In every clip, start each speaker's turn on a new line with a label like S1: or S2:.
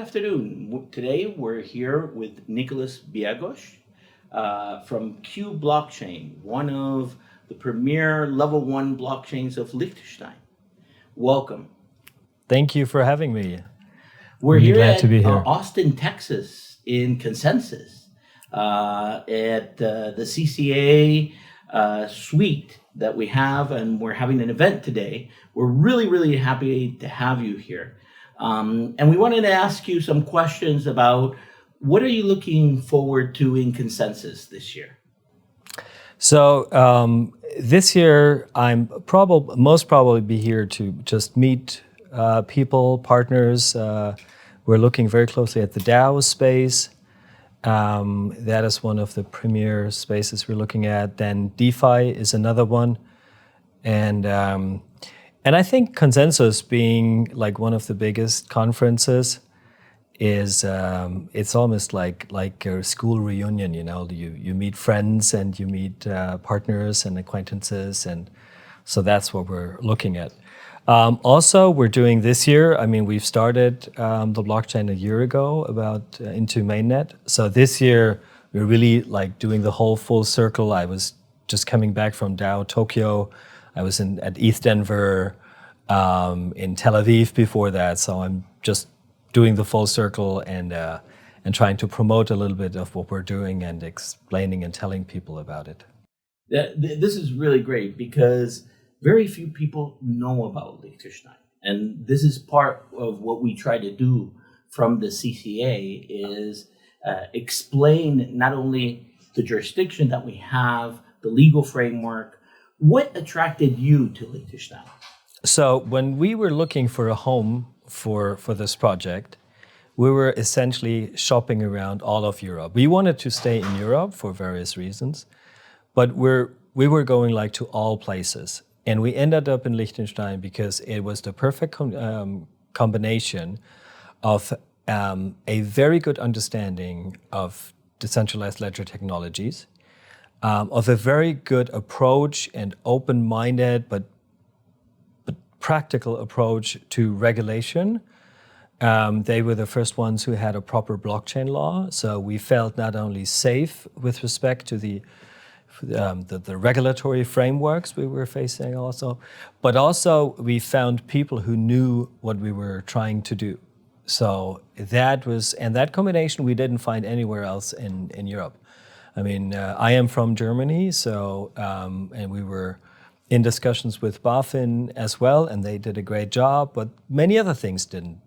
S1: afternoon. Today we're here with Nicolas Biagosch from Q Blockchain, one of the premier level 1 blockchains of Liechtenstein. Welcome.
S2: Thank you for having me.
S1: We're
S2: Really
S1: here
S2: glad
S1: at
S2: to be here.
S1: Austin, Texas, in Consensus, at the CCA suite that we have, and we're having an event today. We're really happy to have you here. And we wanted to ask you some questions about what are you looking forward to in Consensus this year?
S2: So this year, I'm most probably be here to just meet people, partners. We're looking very closely at the DAO space. That is one of the premier spaces we're looking at. Then DeFi is another one. And I think Consensus being like one of the biggest conferences is it's almost like a school reunion. You know, you meet friends and you meet partners and acquaintances, and so that's what we're looking at. Also, we're doing this year. I mean, we've started the blockchain a year ago into mainnet. So this year we're really like doing the whole full circle. I was just coming back from DAO Tokyo. I was at ETH Denver, in Tel Aviv before that. So I'm just doing the full circle and trying to promote a little bit of what we're doing and explaining and telling people about it.
S1: This is really great because very few people know about Liechtenstein. And this is part of what we try to do from the CCA is explain not only the jurisdiction that we have, the legal framework. What attracted you to Liechtenstein?
S2: So when we were looking for a home for this project, we were essentially shopping around all of Europe. We wanted to stay in Europe for various reasons, but we were going like to all places. And we ended up in Liechtenstein because it was the perfect combination of a very good understanding of decentralized ledger technologies, of a very good approach and open-minded but practical approach to regulation. They were the first ones who had a proper blockchain law, so we felt not only safe with respect to the regulatory frameworks we were facing also, but also we found people who knew what we were trying to do. So that combination we didn't find anywhere else in Europe. I mean, I am from Germany, so and we were in discussions with BaFin as well, and they did a great job, but many other things didn't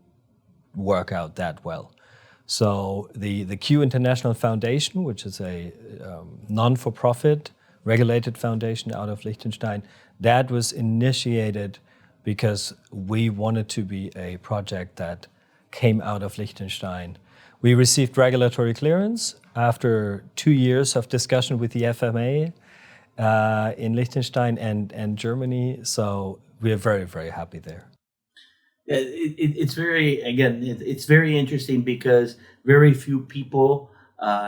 S2: work out that well. So the Q International Foundation, which is a non-for-profit regulated foundation out of Liechtenstein, that was initiated because we wanted to be a project that came out of Liechtenstein. We received regulatory clearance after 2 years of discussion with the FMA in Liechtenstein and Germany, so we're very happy there.
S1: It's very interesting because very few people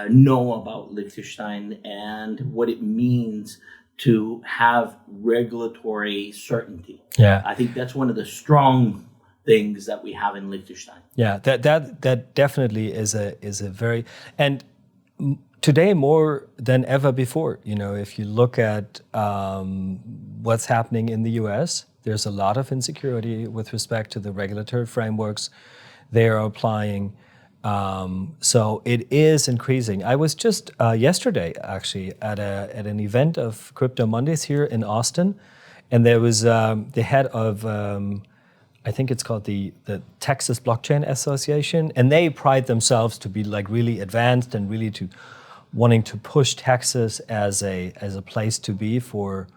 S1: know about Liechtenstein and what it means to have regulatory certainty.
S2: Yeah,
S1: I think that's one of the strong things that we have in Liechtenstein.
S2: Yeah, that definitely is a very, and today more than ever before. You know, if you look at what's happening in the US, there's a lot of insecurity with respect to the regulatory frameworks they are applying. So it is increasing. I was just yesterday actually at an event of Crypto Mondays here in Austin, and there was the head of I think it's called the Texas Blockchain Association, and they pride themselves to be like really advanced and really to wanting to push Texas as a place to be for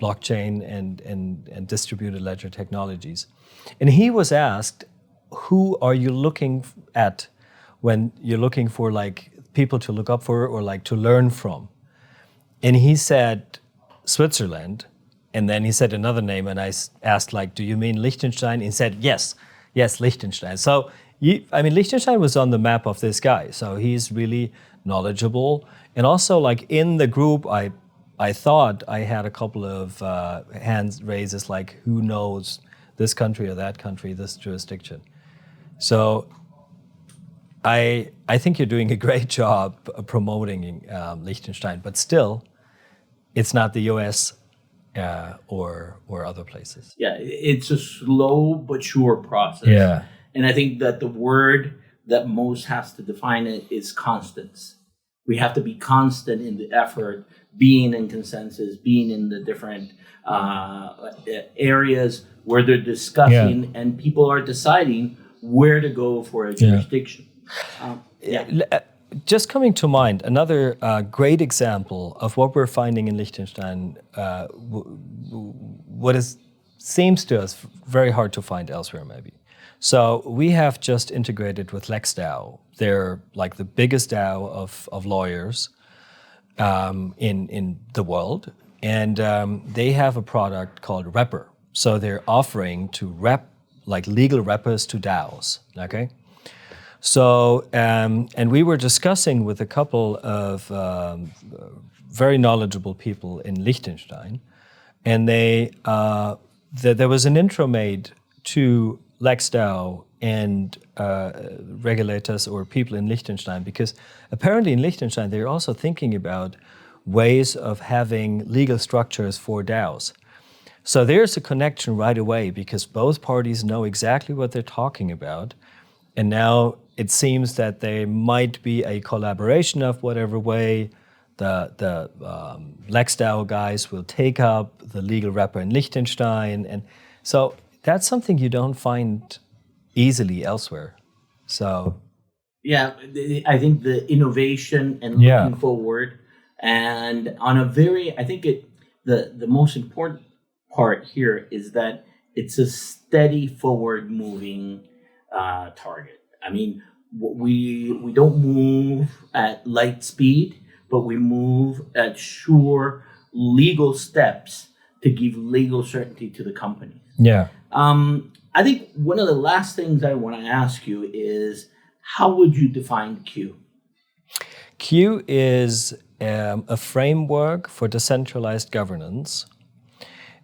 S2: blockchain and distributed ledger technologies. And he was asked, who are you looking at when you're looking for like people to look up for or like to learn from? And he said Switzerland, and then he said another name, and I asked like, do you mean Liechtenstein? He said yes, Liechtenstein. So Liechtenstein was on the map of this guy, so he's really knowledgeable. And also like in the group, I thought I had a couple of hands raises like who knows this country or that country, this jurisdiction. So I think you're doing a great job promoting Liechtenstein, but still, it's not the U.S. Or other places.
S1: Yeah, it's a slow but sure process.
S2: Yeah.
S1: And I think that the word that most has to define it is constance. We have to be constant in the effort, being in consensus, being in the different areas where they're discussing and people are deciding where to go for a jurisdiction.
S2: Just coming to mind, another great example of what we're finding in Liechtenstein, seems to us very hard to find elsewhere, maybe. So we have just integrated with LexDAO. They're like the biggest DAO of lawyers in the world, and they have a product called Repper. So they're offering to rep, like legal reppers to DAOs. Okay. So, and we were discussing with a couple of very knowledgeable people in Liechtenstein, and there was an intro made to LexDAO and regulators or people in Liechtenstein, because apparently in Liechtenstein they're also thinking about ways of having legal structures for DAOs. So there's a connection right away because both parties know exactly what they're talking about, and now it seems that there might be a collaboration of whatever way. The LexDAO guys will take up the legal wrapper in Liechtenstein. And so that's something you don't find easily elsewhere. So
S1: yeah, I think the innovation and looking forward, and on a very, I think the most important part here is that it's a steady forward moving target. I mean, we don't move at light speed, but we move at sure legal steps to give legal certainty to the companies.
S2: Yeah.
S1: I think one of the last things I want to ask you is, how would you define Q?
S2: Q is a framework for decentralized governance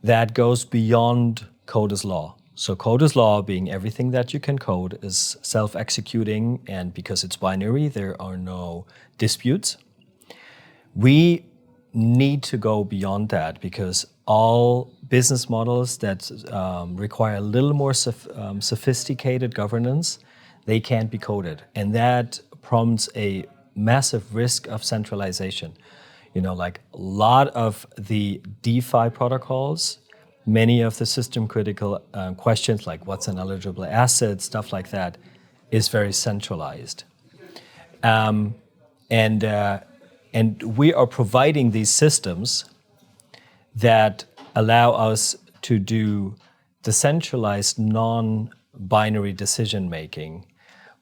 S2: that goes beyond code as law. So code as law, being everything that you can code, is self-executing, and because it's binary, there are no disputes. We need to go beyond that because all business models that require a little more sophisticated governance, they can't be coded. And that prompts a massive risk of centralization. You know, like a lot of the DeFi protocols, many of the system critical questions like what's an eligible asset, stuff like that, is very centralized. And we are providing these systems that allow us to do decentralized non-binary decision making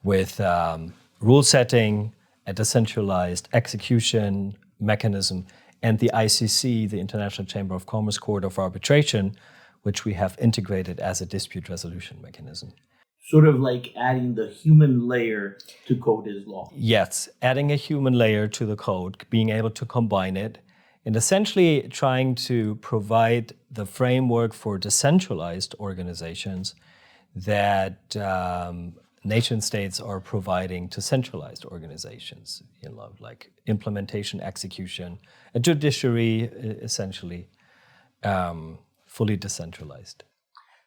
S2: with rule setting, a decentralized execution mechanism, and the ICC, the International Chamber of Commerce Court of Arbitration, which we have integrated as a dispute resolution mechanism.
S1: Sort of like adding the human layer to code as law.
S2: Yes, adding a human layer to the code, being able to combine it, and essentially trying to provide the framework for decentralized organizations that nation states are providing to centralized organizations, you know, like implementation, execution, a judiciary, essentially fully decentralized.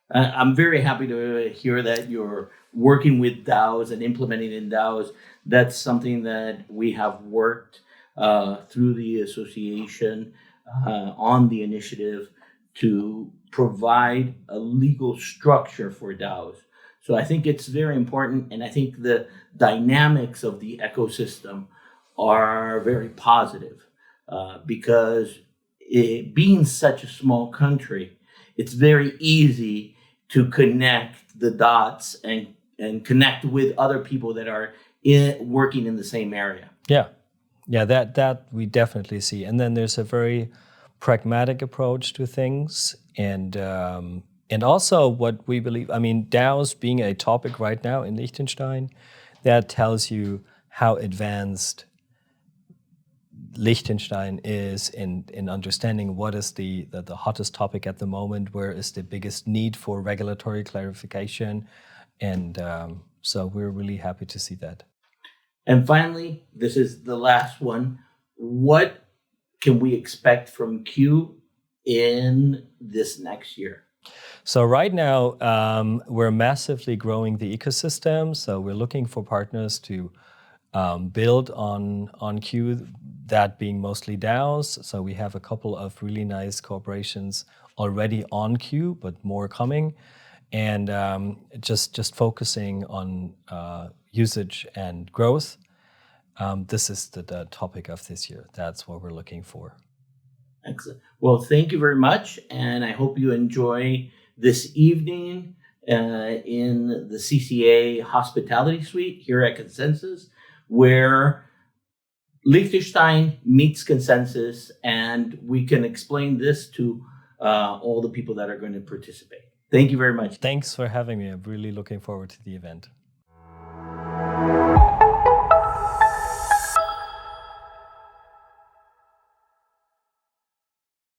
S1: I'm very happy to hear that you're working with DAOs and implementing in DAOs. That's something that we have worked through the association on the initiative to provide a legal structure for DAOs. So I think it's very important, and I think the dynamics of the ecosystem are very positive because being such a small country, it's very easy to connect the dots and connect with other people that are working in the same area.
S2: Yeah, that we definitely see. And then there's a very pragmatic approach to things, and also what we believe. I mean, DAOs being a topic right now in Liechtenstein, that tells you how advanced Liechtenstein is in understanding what is the hottest topic at the moment, where is the biggest need for regulatory clarification, and so we're really happy to see that.
S1: And finally, this is the last one. What can we expect from Q in this next year?
S2: So right now, we're massively growing the ecosystem. So we're looking for partners to build on Q, that being mostly DAOs. So we have a couple of really nice corporations already on Q, but more coming. And just focusing on usage and growth. This is the topic of this year. That's what we're looking for.
S1: Excellent. Well, thank you very much. And I hope you enjoy this evening in the CCA Hospitality Suite here at Consensus, where Liechtenstein meets Consensus, and we can explain this to all the people that are going to participate. Thank you very much.
S2: Thanks for having me. I'm really looking forward to the event.